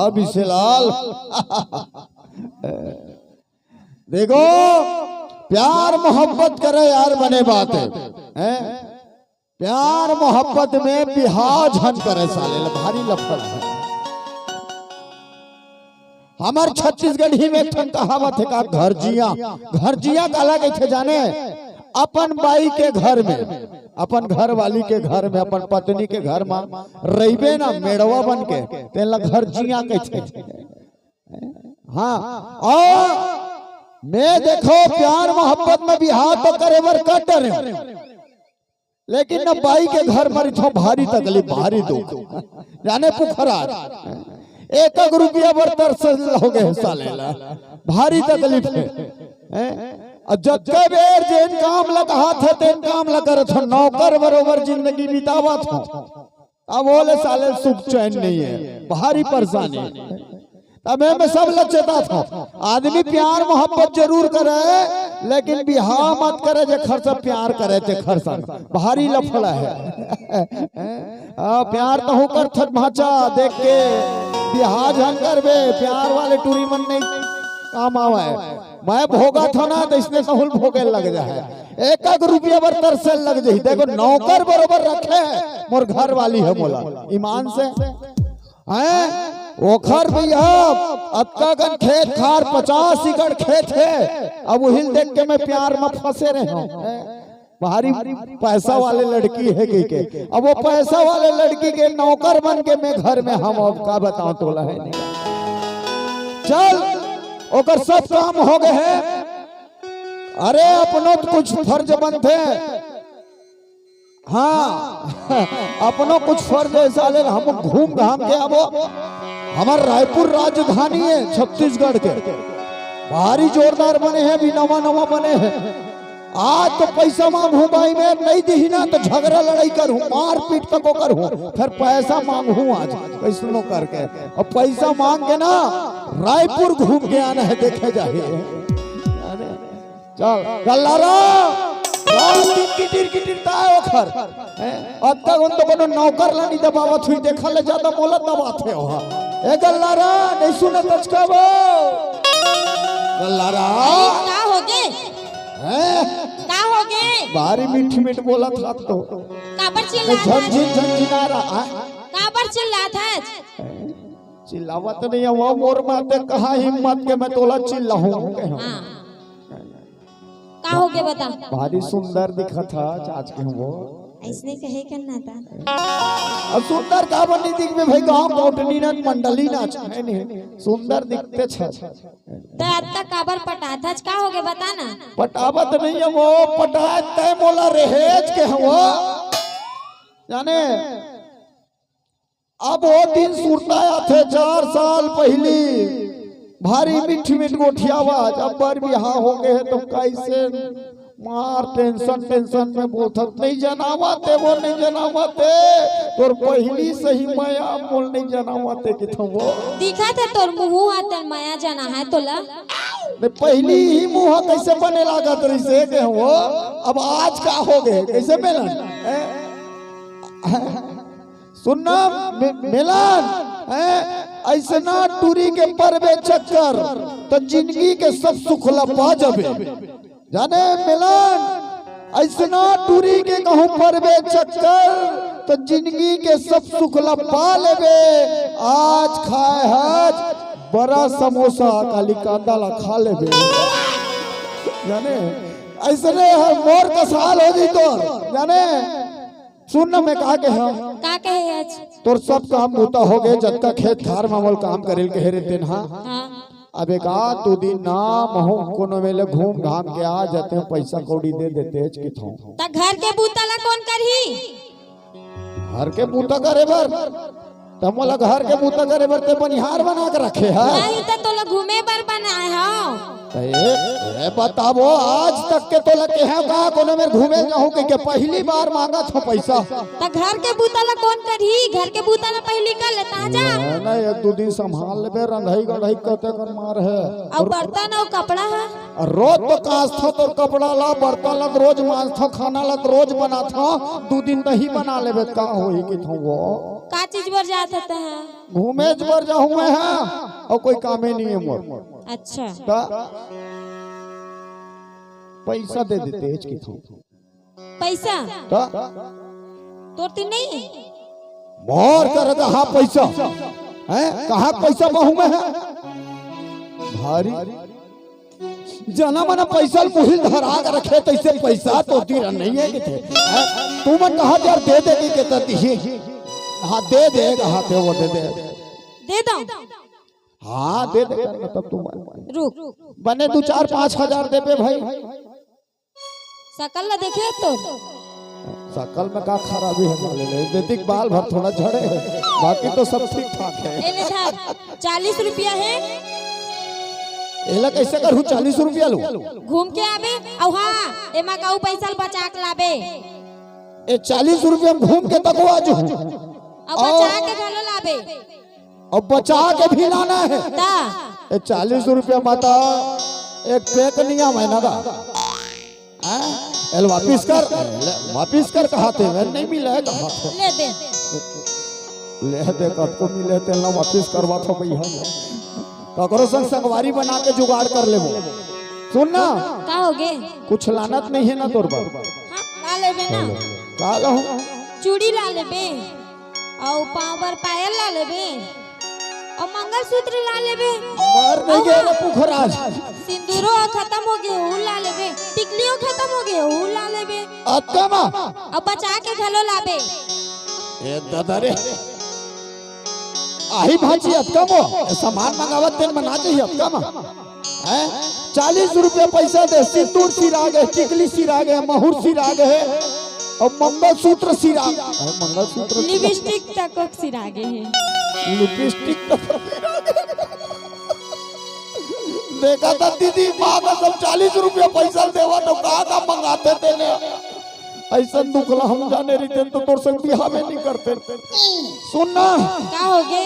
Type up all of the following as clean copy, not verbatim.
हाँ बिसेलाल देखो प्यार मोहब्बत करे यार बने बात है प्यार मोहब्बत में बिहार झन करे साले भारी लफड़ है। हमार छत्तीसगढ़ी में एक कहावत है का घर जिया काला कैसे जाने अपन बाई के घर में अपन घर वाली के घर में अपन पत्नी के घर में रहीबे ना मेड़वा बन के तेला घर जिया कैसे। हाँ और मैं देखो प्यार मोहब्बत में बिहार तो करे बर कट रहे लेकिन न बाई के घर मरी थो भारी तकलीफ भारी दुख जाने पुखरा एक रुपया बर तरस हो गए साले भारी तकलीफ है। जब बेर जेन काम लगा हाथ है तेन काम लगा थो नौकर बरोबर जिंदगी बितावा थो अब बोले साले सुख चैन नहीं है भारी परेशानी। तब मैं सब लचेता था आदमी प्यार मोहब्बत जरूर करे लेकिन बिहार मत करे जे खर्चा प्यार करे जे खर्चा भारी लफड़ा है। प्यार तो हो कर थक भाचा देख के बिहार झन करबे प्यार वाले टूरी मन नहीं काम आवा है। मैं भोगा था ना तो इसने सहूल भोगे लग जाए एक रुपया बर तरसे लग जाही। देखो नौकर बरोबर रखे मोर घर वाली है मोला ईमान से हैं ओखर भैया अक्का गन खेत खार 50 एकड़ खेत है अब वही देख के मैं प्यार में फंसे रहे हूँ। भारी पैसा वाले लड़की है के अब वो पैसा वाले लड़की के नौकर बन के मैं घर में हम अब का बताऊं तोला है चल ओकर सब काम हो गए हैं। अरे अपनों तो कुछ फर्ज बनते हाँ अपनों कुछ फर्ज ऐसा ले हम घूम घाम के अब हमारा रायपुर राजधानी है छत्तीसगढ़ के भारी जोरदार बने हैं भी नवा नवा बने हैं। आज तो पैसा मांगू भाई मैं नहीं दी ना तो झगड़ा लड़ाई करूं मार पीट तक करूं फिर पैसा मांगू आज कैसनो करके और पैसा मांग के ना रायपुर घूम के आना है देखे जाए चल गल्लारा ओखर अब तक उन तो कोनो नौकर ला नहीं दबावत हुई देखा ले ज्यादा बोला दबाते हो ए गल्लारा नहीं सुने तचकाबो गल्लारा का होगे हैं का होगे भारी मीठ मीठ बोला था तो काबर चिल्ला था झंझना रहा काबर चिल्ला था चिल्लावत नहीं है वो मोर माते कहा हिम्मत के मैं तोला चिल्लाऊं हां का होगे बता भारी सुंदर दिखा था आज के वो ऐसने कहे करना था अब सुंदर का बनी दिख में भाई गांव कोटनी ना मंडली ना है नहीं सुंदर दिखते छ तो अत्ता काबर पटाथा का होगे बता ना पटावत नहीं है वो पटात तय मोला रहेज के है वो जाने अब वो दिन सुरता थे 4 साल पहली भारी मीठ मीठ गोठियावा जब बार बिहार हो गए तो कैसे मार टेंशन में बोलता नहीं जनावाते वो नहीं जनावाते तोर पहली सही माया मोल नहीं जनावाते कि तुम वो दिखा था तोर मुंह आतन माया जाना है तोला पहली ही मुंह कैसे बने लगा तेरे से के वो अब आज का हो गए कैसे मिलन सुनना मिलन ऐसे ना टूरी के परवे चक्कर तो जिंदगी के सब सुख लपा जाबे जाने मिलन ऐसे ना टूरी के कहूं परवे चक्कर तो जिंदगी के सब सुख लपा लेबे आज खाए आज बड़ा समोसा काली कांदा ला खा लेबे जाने ऐसे मोर का साल हो जी तो जाने सुनना मैं कहा के हम का कहे आज तोर सब काम होता हो गए जब तक खेत खार मामल काम करेल के हेरे दिन हां अब एक आध 2 दिन ना महू कोनो मेले घूम घाम के आ जाते हैं पैसा कौड़ी दे देते कि थो ता घर के बूता ला कौन करही घर के बूता करे बर तमोला घर के बूता करे बर ते बनिहार बना के रखे है नहीं तो तोला घूमे बर बनाए हां ए बताबो आज तक के तो लगे हैं का कोनो में घूमे जाऊं के पहली बार मांगा था पैसा त घर के बूताला कौन करही घर के बूताला पहली कर लेता जा ना 1-2 दिन संभाल लेबे रंधाई गढ़ाई कते कर मार है और बर्तन और कपड़ा है रोज तो कास था तो कपड़ा ला बर्तन ला रोज मांस था खाना ला रोज बना था 2 दिन नहीं बना लेबे का होई कि थो वो का चीज बर जात होता है? घूमे पर जाऊं मैं हाँ और कोई कामे नहीं है मोर। अच्छा का पैसा दे देते हैं की थू पैसा का तोड़ती नहीं मोर कर कहा पैसा है कहा पैसा बहु में है भारी जना मना पैसा मुहिल धरा के रखे तो इसे पैसा तो तीर नहीं है कि थे तू मन कहा यार दे दे के कहती है हाँ दे दे कहा थे वो दे दो हाँ दे दे मतलब तुम रुक बने 2-4-5 हजार दे पे भाई सकल ला देखे तो सकल में का खराबी है वाले ले देती बाल भर थोड़ा झड़े है बाकी तो सब ठीक ठाक है। ए ले धर 40 रुपया है एला कैसे करूं 40 रुपया लूं घूम के आवे औ हां एमा काऊ पैसा बचा के लाबे ए 40 रुपया में घूम के तक आज हूं अब बचा के घलो लाबे अब बचा के भी लाना है ता ए 40 रुपया माता एक पैक नहीं है ना का एल वापिस कर कहा थे नहीं मिला है कहा ले दे कब को मिले थे ना वापिस करवा था भैया ककरो संग संगवारी बना के जुगाड़ कर ले वो सुन ना का होगे कुछ लानत नहीं है ना तोर पर हां ला लेबे ना का कहूं चूड़ी ला लेबे और पांव पर पायल ला लेबे और मंगलसूत्र ला लेबे मर नहीं गए रे पुखराज सिंदूरो खत्म हो गए ऊ ला लेबे टिकलियो खत्म हो गए ऊ ला लेबे अत्तमा अब बचा के घलो लाबे ए दादा रे आही भाजी अत्तमो सामान मंगावत तेन बना चाहिए अत्तमा हैं 40 रुपया पैसा दे सिंदूर सिरा गए टिकली सिरा गए महूर सिरा गए और मंगलसूत्र सिरा मंगलसूत्र लिपस्टिक तक सिरा गए हैं लिपस्टिक देखा था दीदी माँ का सब 40 रुपया पैसा देवा तो कहा का मंगाते थे ने ऐसा दुखला हम जाने रही तो तोर संग बिहार में नहीं करते सुनना का होगे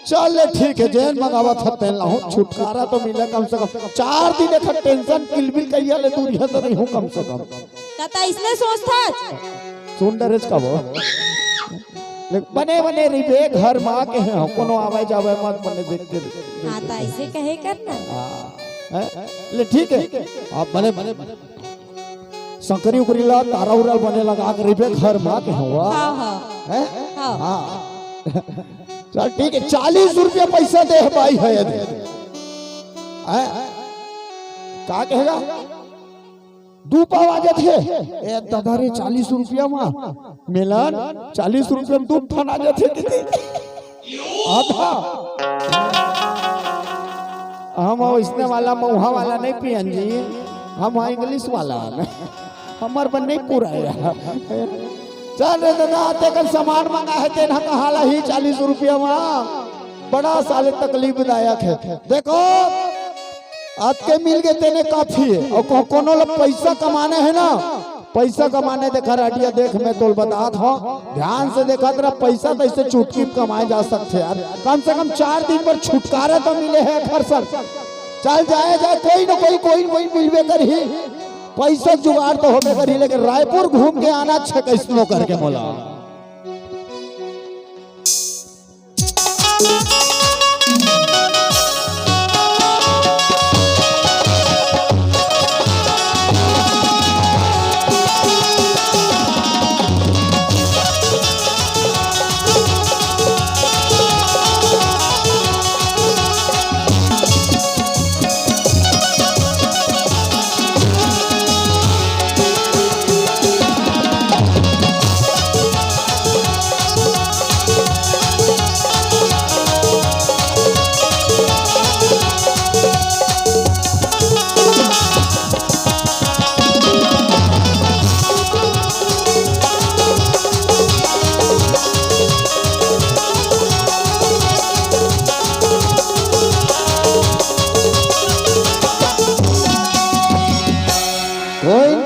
चल ठीक है जैन मंगावत हते लाहू छुटकारा तो मिले कम से कम 4 दिन का टेंशन किलबिल कहिया ले दूर है तो नहीं हूं कम से कम तता इसने सोचता सुन डरेज का वो बने बने रिबे घर मां के हैं कोनो आवे जावे मत बने देखते हां ता ऐसे कहे करना हां ले ठीक है आप बने संकरी उकरीला तारा उराल बने लगा के रिबे घर मां के हुआ हां हां हैं हां हां चल ठीक है 40 रुपया पैसा दे भाई है दे हैं का कहेगा दू पाव आ जाते ए दादा रे 40 रुपया में मिलन 40 रुपया में 2 ठन आ जाते कितने आधा हम इसने वाला मौहा वाला नहीं पियन जी हम इंग्लिश वाला हमार बन नहीं पूरा है चल रे दादा ते कल सामान मंगा है तेना कहाला ही 40 रुपया में बड़ा साले तकलीफ दायक है देखो आज के मिल गए तेने काफी है और कोनो लोग पैसा कमाने है ना पैसा कमाने देखा राडिया देख मैं तो बता था ध्यान से देखा तेरा पैसा तो इससे चुटकी कमाए जा सकते यार कम से कम 4 दिन पर छुटकारा तो मिले है घर सर चल जाए कोई ना कोई मिलवे कर ही पैसा जुगाड़ तो होबे करी लेकिन रायपुर घूम के आना छे कैसनो करके मोला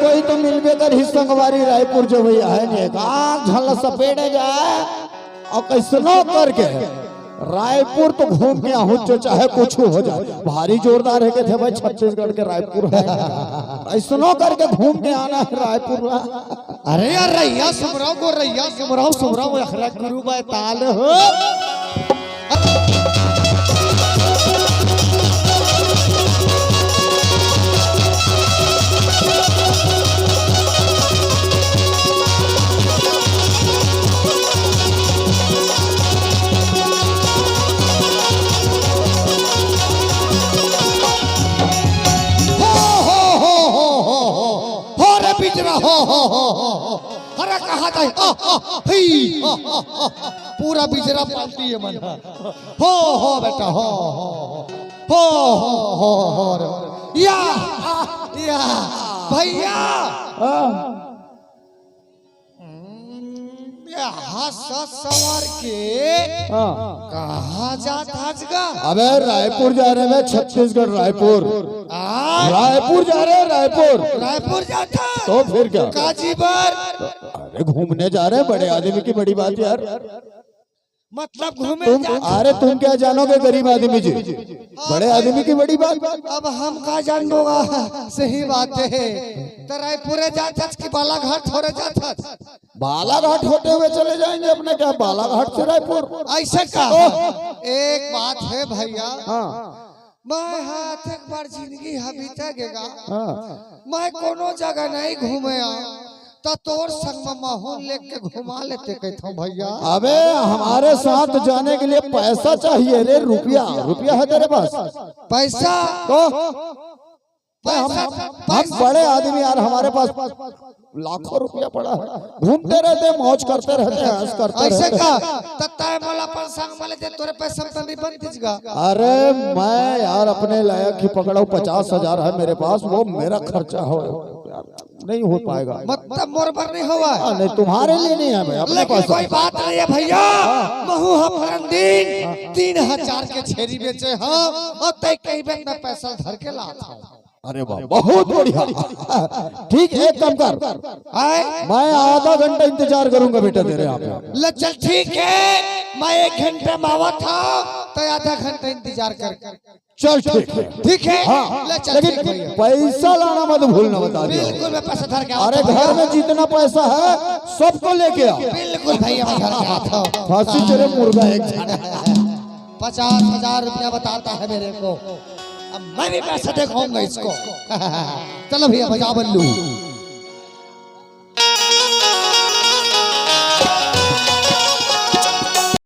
कोई तो मिलबे कर ही संगवारी रायपुर जो भैया है ने का झल सपेड़े जाए और कैसनो करके रायपुर तो घूम के आहूँ जो चाहे कुछ हो जाए। भारी जोरदार है के थे भाई, छत्तीसगढ़ के रायपुर है, ऐसनो करके घूम के आना है रायपुर। अरे यार रैया सुमराव को रैया सुमराव अखरा गुरु बाय ताल हो। हो अरे कहा था पूरा बिजरा पालती है मन। हो बेटा हो या भैया सवार के कहा जाता? अबे रायपुर जा रहे हैं, छत्तीसगढ़ रायपुर जा रहे हैं, रायपुर जाता तो फिर क्या काजीबर? अरे घूमने जा रहे हैं, बड़े आदमी की बड़ी बात यार। मतलब घूमे अरे तुम क्या जानोगे गरीब आदमी जी, बड़े आदमी की बड़ी बात। अब हम का जान दोगा? सही बात है। तो रायपुर जाता कि बालाघाट थोड़े जाता? बालाघाट होते हुए चले जाएंगे अपने, क्या बालाघाट से रायपुर? ऐसे का एक बात है भैया, मैं हाथ एक बार जिंदगी बीतेगा, मैं कोनो जगह नहीं घूमे तो तोर संग में माहौल लेके घुमा लेते कहता हूँ भैया। अबे हमारे साथ जाने के लिए पैसा चाहिए रे, रुपया है तेरे पास? पैसा तो हम बड़े आदमी यार, हमारे पास लाखों रुपया पड़ा है, घूमते रहते, मौज करते रहते हैं, ऐश करते ऐसे रहते का तत्ता मला पर संग वाले दे तोरे पैसा में नहीं बन दिजगा। अरे मैं यार अपने लायक ही पकड़ाऊ, 50,000 है मेरे पास, वो मेरा खर्चा हो नहीं हो पाएगा। मतलब मोर पर नहीं हुआ है? नहीं तुम्हारे लिए नहीं है भाई, अपने पास कोई बात नहीं है भैया। महू दिन 3,000 के छेरी बेचे हाँ, और तय कहीं पे मैं पैसा धर के लाता हूँ। अरे वाह बहुत बढ़िया। ठीक है, एक काम कर, मैं आधा घंटा इंतजार करूंगा बेटा तेरे यहाँ पे। चल ठीक है, मैं 1 घंटे में आवा था तो आधा घंटा इंतजार कर। चल ठीक है हाँ, लेकिन पैसा लाना मत भूलना, बता दिया। बिल्कुल मैं पैसा धर के। अरे घर में जितना पैसा है सबको लेके आ। बिल्कुल भैया मैं घर के आता हूँ। फांसी तेरे मुर्गा एक 50,000 रुपया बताता है मेरे को, अब मैं भी पैसा दिखाऊंगा इसको। चलो भैया बजा बल्लू।